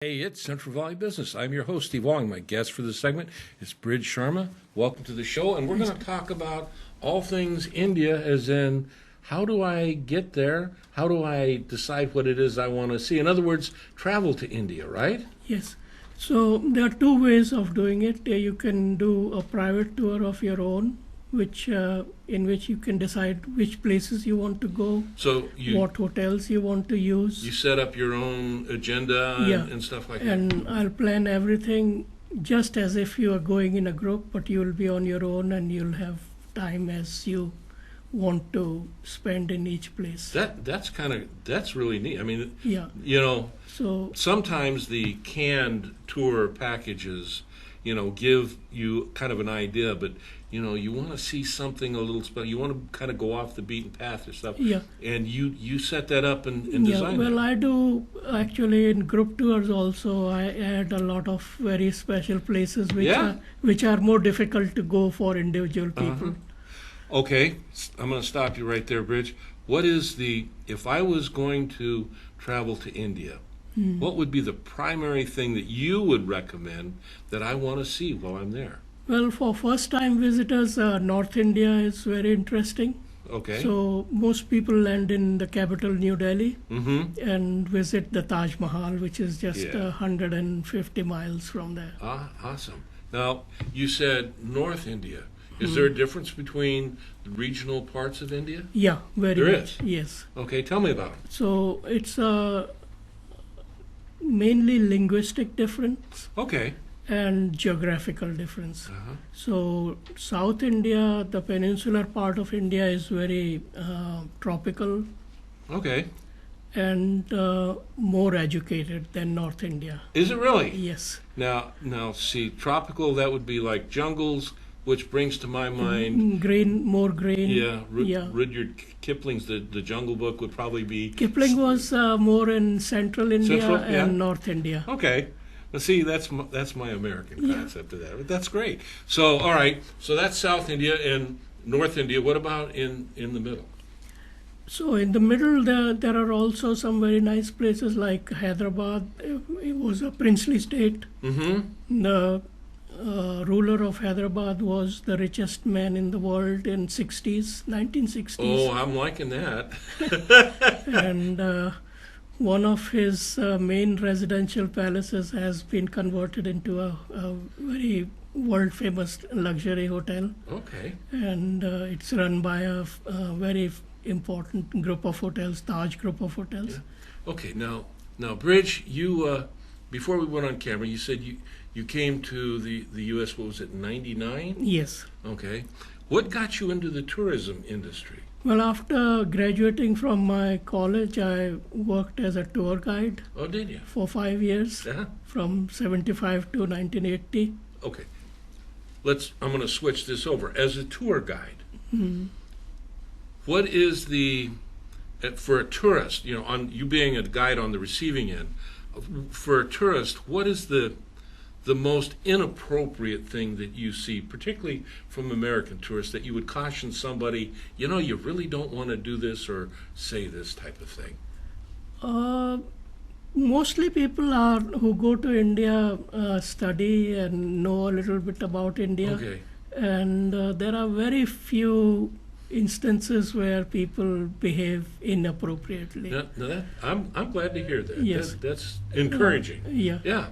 Hey, it's Central Valley Business. I'm your host, Steve Wong. My guest for this segment is Brijesh Sharma. Welcome to the show, and we're going to talk about all things India, as in how do I get there? How do I decide what it is I want to see? In other words, travel to India, right? Yes. So there are two ways of doing it. You can do a private tour of your own, in which you can decide which places you want to go, So what hotels you want to use. you set up your own agenda Yeah. and stuff like that. And I'll plan everything just as if you are going in a group, but you will be on your own and you'll have time as you want to spend in each place. That's really neat. I mean, Yeah. So sometimes the canned tour packages, give you kind of an idea, but you want to see something a little special. You want to kind of go off the beaten path or stuff. yeah. And you set that up and Yeah, design well, it. I do actually in group tours also. I add a lot of very special places which are more difficult to go for individual people. Okay, I'm going to stop you right there, Bridge. If I was going to travel to India, what would be the primary thing that you would recommend that I want to see while I'm there? Well, for first-time visitors, North India is very interesting. Okay. So most people land in the capital, New Delhi, Mm-hmm. and visit the Taj Mahal, which is just Yeah. 150 miles from there. Awesome. Now, you said North India. Is there a difference between the regional parts of India? Yeah, very There much. is? Yes. Okay, tell me about it. So it's a mainly linguistic difference Okay. and geographical difference. Uh-huh. So South India, the peninsular part of India, is very tropical Okay. and more educated than North India. Is it really? Yes. Now, see, tropical, that would be like jungles, which brings to my mind, Green, more green. yeah, Yeah. Rudyard Kipling's The Jungle Book would probably be. Kipling was more in Central India Central, and yeah. North India. Okay. Well, see, that's my American Yeah. concept of that. But that's great. So, all right. So that's South India and North India. What about in the middle? So in the middle, there are also some very nice places like Hyderabad. It was a princely state. Mm-hmm. The ruler of Hyderabad was the richest man in the world in 1960s. Oh, I'm liking that. And one of his main residential palaces has been converted into a very world-famous luxury hotel. Okay. And it's run by a very important group of hotels, Taj group of hotels. Yeah. Okay. Now, Bridge, you before we went on camera, you said you came to the U.S. What was it, '99? Yes. Okay. What got you into the tourism industry? Well, after graduating from my college, I worked as a tour guide Oh, did you? for 5 years, Yeah. from 75 to 1980. Okay. I'm going to switch this over. As a tour guide, what is for a tourist, on you being a guide on the receiving end, for a tourist, what is the most inappropriate thing that you see, particularly from American tourists, that you would caution somebody, you really don't want to do this or say this type of thing? Mostly people who go to India study and know a little bit about India. Okay. And there are very few instances where people behave inappropriately. I'm glad to hear that. Yes. That's encouraging. Yeah. Yeah.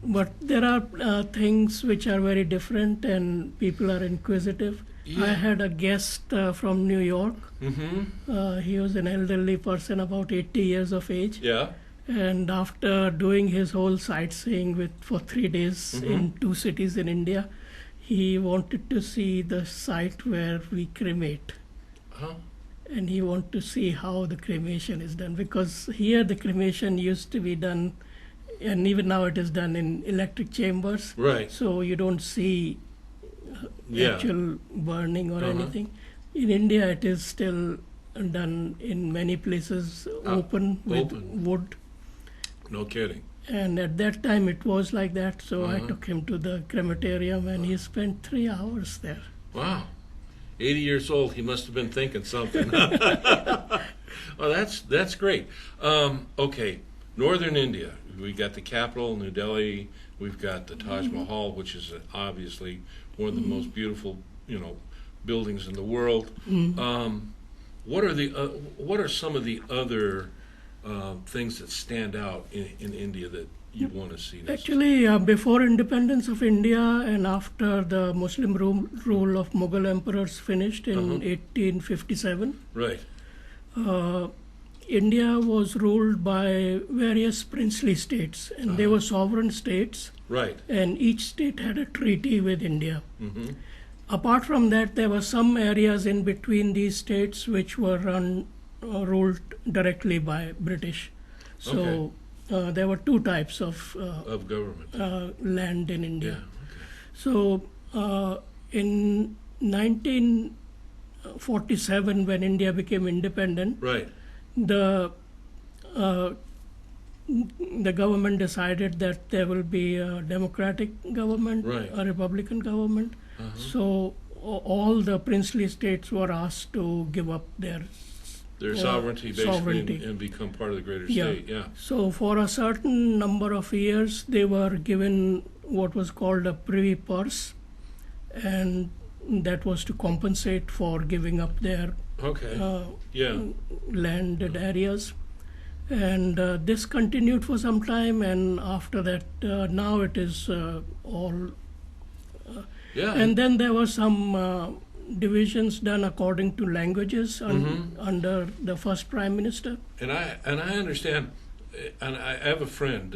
But there are things which are very different, and people are inquisitive. Yeah. I had a guest from New York. Mm-hmm. He was an elderly person, about 80 years of age. Yeah. And after doing his whole sightseeing for 3 days Mm-hmm. in 2 cities in India, he wanted to see the site where we cremate. Huh? And he wanted to see how the cremation is done, because here the cremation used to be done, and even now it is done in electric chambers. Right. So you don't see Yeah. actual burning or Uh-huh. anything. In India, it is still done in many places open with open. wood. No kidding. And at that time it was like that, so I Uh-huh. took him to the crematorium and he spent 3 hours there. Wow. 80 years old, he must have been thinking something. Oh, that's great. Okay, Northern India, we got the capital, New Delhi. We've got the Taj Mahal, which is obviously one of the most beautiful, buildings in the world. What are some of the other things that stand out in India that you want to see? Actually, before independence of India and after the Muslim rule of Mughal emperors finished in 1857, right. India was ruled by various princely states, and they were sovereign states. Right. And each state had a treaty with India. Mm-hmm. Apart from that, there were some areas in between these states which were ruled directly by British. So there were two types of government land in India. Yeah. Okay. So in 1947, when India became independent, Right. the government decided that there will be a democratic government, Right. a republican government. So all the princely states were asked to give up their sovereignty, basically, sovereignty. and become part of the greater Yeah. state. Yeah. So for a certain number of years, they were given what was called a privy purse, and that was to compensate for giving up their Okay. Yeah. landed areas. And this continued for some time, and after that, now it is all. Yeah. And then there were some divisions done according to languages under the first prime minister. And I understand, and I have a friend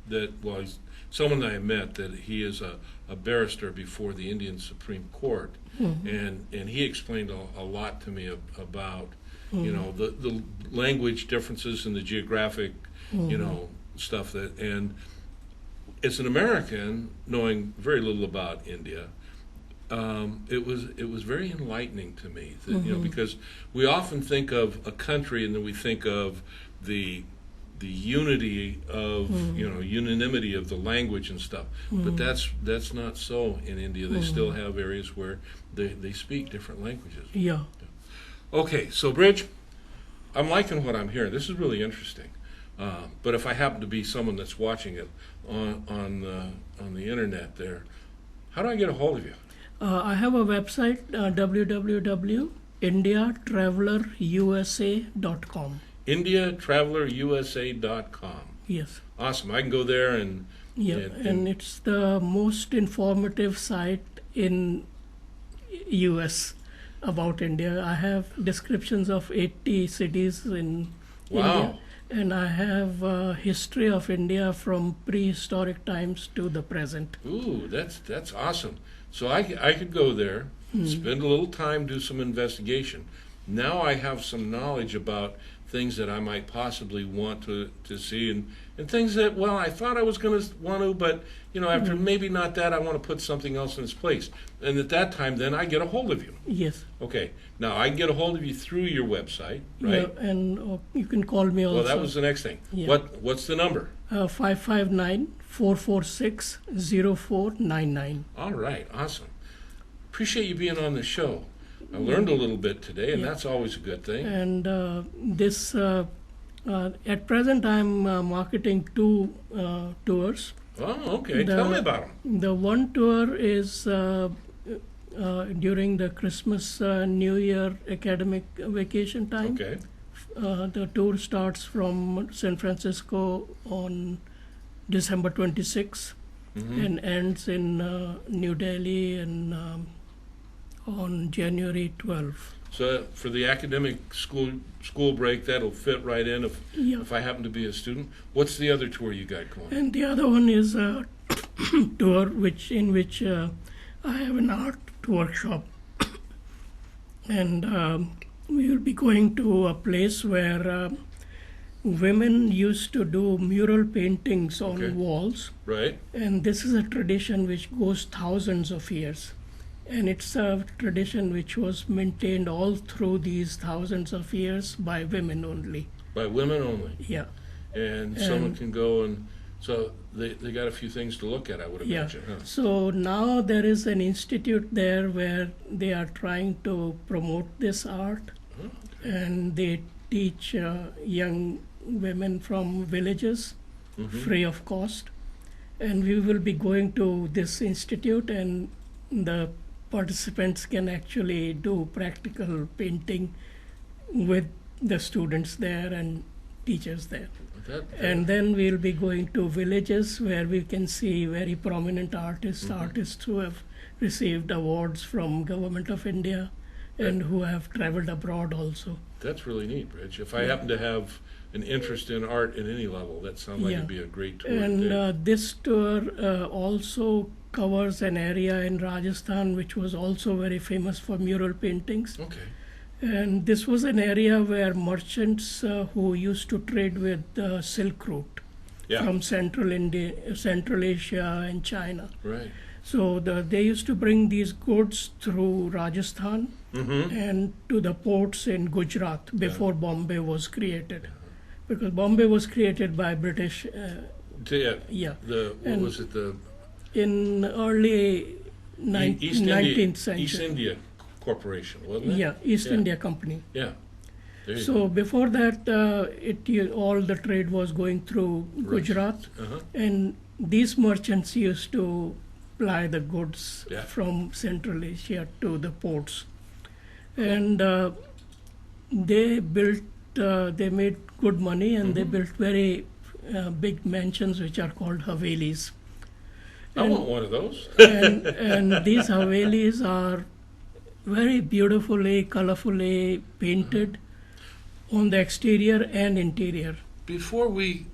he's someone that I met, that he is a barrister before the Indian Supreme Court, and he explained a lot to me about the language differences and the geographic stuff and as an American, knowing very little about India, it was very enlightening to me that, because we often think of a country and then we think of the unity of unanimity of the language and stuff, but that's not so in India. They still have areas where they speak different languages. Yeah. Okay, so Bridge, I'm liking what I'm hearing. This is really interesting. But if I happen to be someone that's watching it on the internet there, how do I get a hold of you? I have a website, www.indiatravelerusa.com. IndiaTravelerUSA.com. Yes. Awesome. I can go there and it's the most informative site in US about India. I have descriptions of 80 cities in India, and I have a history of India from prehistoric times to the present. Ooh, that's awesome. So I could go there, spend a little time, do some investigation. Now I have some knowledge about things that I might possibly want to see, and things that, well, I thought I was going to want to, but, after maybe not that, I want to put something else in its place. And at that time, then I get a hold of you. Yes. Okay. Now, I can get a hold of you through your website, right? Yeah, and you can call me also. Well, that was the next thing. Yeah. What's the number? 559-446-0499. All right. Awesome. Appreciate you being on the show. I learned a little bit today, and that's always a good thing. And this, at present, I'm marketing two tours. Oh, okay. Tell me about them. The one tour is during the Christmas, New Year academic vacation time. Okay. The tour starts from San Francisco on December 26th and ends in New Delhi and on January 12th. So for the academic school break, that'll fit right in if I happen to be a student. What's the other tour you got going? And the other one is a tour in which I have an art workshop. And we will be going to a place where women used to do mural paintings on walls. Right. And this is a tradition which goes thousands of years. And it's a tradition which was maintained all through these thousands of years by women only. By women only? Yeah. And someone can go and, so they got a few things to look at, I would imagine. Yeah. Huh? So now there is an institute there where they are trying to promote this art. Oh, okay. And they teach young women from villages Mm-hmm. free of cost. And we will be going to this institute, and the participants can actually do practical painting with the students there and teachers there. And then we'll be going to villages where we can see very prominent artists, Mm-hmm. artists who have received awards from Government of India and who have traveled abroad also. That's really neat, Bridge. If I happen to have an interest in art at any level, that sounds like Yeah. it'd be a great tour. And this tour also covers an area in Rajasthan which was also very famous for mural paintings. Okay. And this was an area where merchants who used to trade with the Silk Route Yeah. from Central India, Central Asia, and China. Right. So they used to bring these goods through Rajasthan Mm-hmm. and to the ports in Gujarat before Bombay was created, because Bombay was created by British. Yeah. Yeah, What And- was it? The in early East 19th India, century. East India Corporation, wasn't it? Yeah, East Yeah. India Company. Yeah. There you So before that, all the trade was going through Gujarat, go. Uh-huh. and these merchants used to ply the goods Yeah. from Central Asia to the ports, and they built, they made good money, and they built very big mansions which are called Havelis. I want one of those. And these Havelis are very beautifully, colorfully painted on the exterior and interior. Before we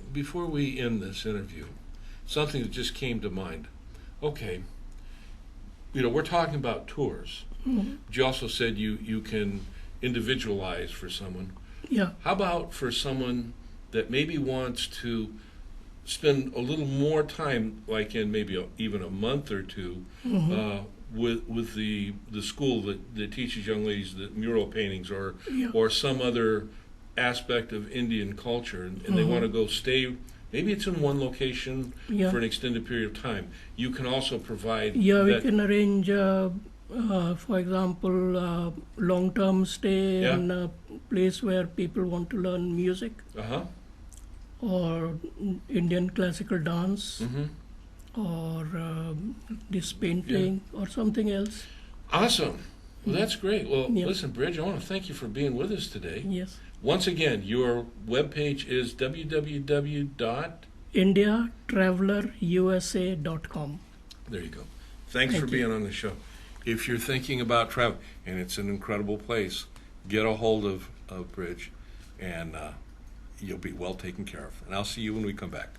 end this interview, something that just came to mind. Okay, we're talking about tours. Mm-hmm. But you also said you can individualize for someone. Yeah, How about for someone that maybe wants to spend a little more time, like in maybe even a month or two, with the school that teaches young ladies the mural paintings Yeah. or some other aspect of Indian culture, and they want to go stay. Maybe it's in one location Yeah. for an extended period of time. You can also provide. yeah, we that, can arrange, for example, long-term stay Yeah. in a place where people want to learn music Uh-huh. or Indian classical dance Mm-hmm. or this painting or something else. Awesome. Well, that's great. Well, Yeah. listen, Bridge, I want to thank you for being with us today. Yes. Once again, your webpage is www. IndiaTravelerUSA.com. There you go. Thanks Thank for you. being on the show. If you're thinking about travel, and it's an incredible place, get a hold of Bridge, and you'll be well taken care of. And I'll see you when we come back.